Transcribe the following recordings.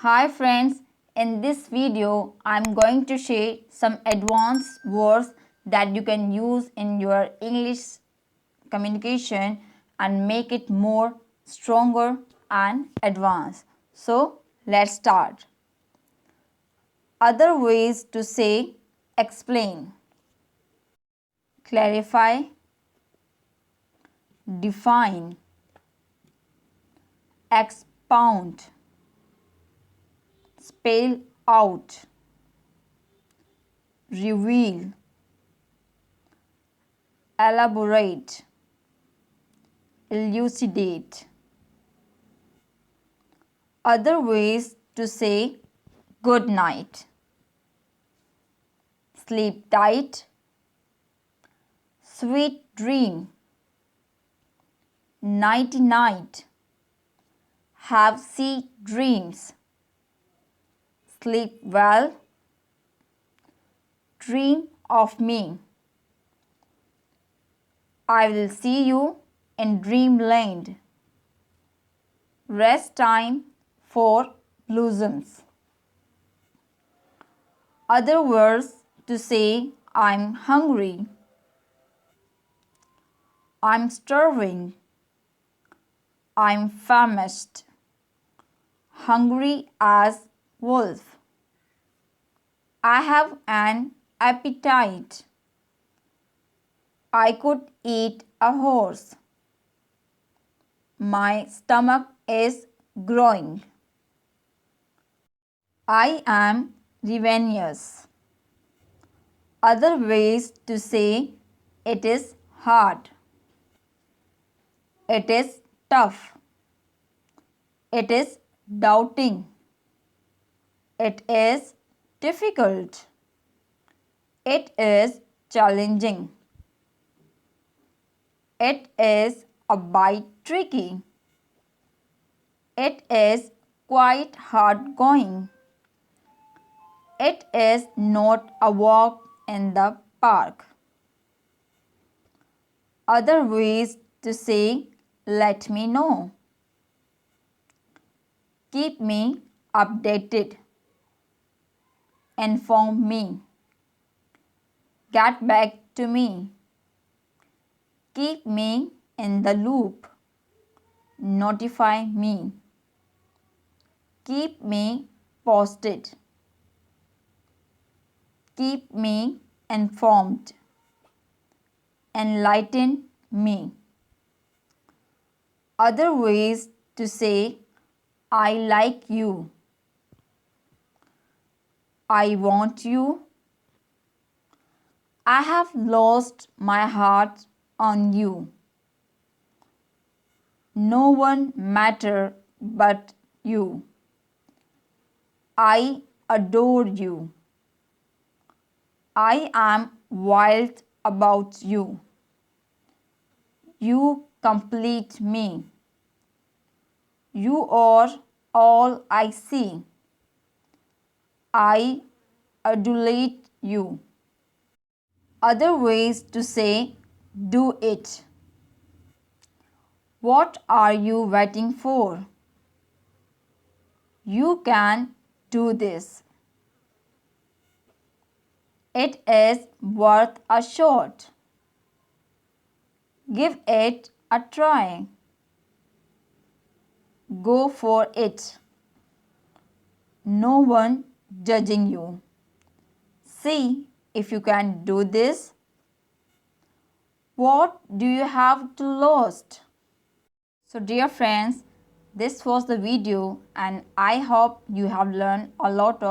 Hi friends, in this video I'm going to share some advanced words that you can use in your English communication and make it more stronger and advanced. So let's start. Other ways to say explain, clarify, define, expound, spell out, reveal, elaborate, elucidate. Other ways to say good night, sleep tight, sweet dream, nighty night, have sweet dreams, sleep well, dream of me. I will see you in dreamland. Rest time for blossoms. Other words to say I'm hungry, I'm starving, I'm famished, hungry as wolf. I have an appetite. I could eat a horse. My stomach is growing. I am ravenous. Other ways to say it is hard. It is tough. It is doubting. It is difficult. It is challenging. It is a bit tricky. It is quite hard going. It is not a walk in the park. Other ways to say let me know. Keep me updated. Inform me. Get back to me. Keep me in the loop. Notify me. Keep me posted. Keep me informed. Enlighten me. Other ways to say I like you. I want you. I have lost my heart on you. No one matter but you. I adore you. I am wild about you. You complete me. You are all I see. I adulate you. Other ways to say do it. What are you waiting for? You can do this. It is worth a shot. Give it a try. Go for it. No one judging you. See if you can do this. What do you have to lose? So dear friends, this was the video and I hope you have learned a lot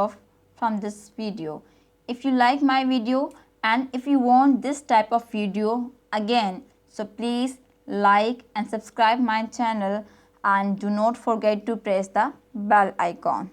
from this video. If you like my video and if you want this type of video again, so please like and subscribe my channel and do not forget to press the bell icon.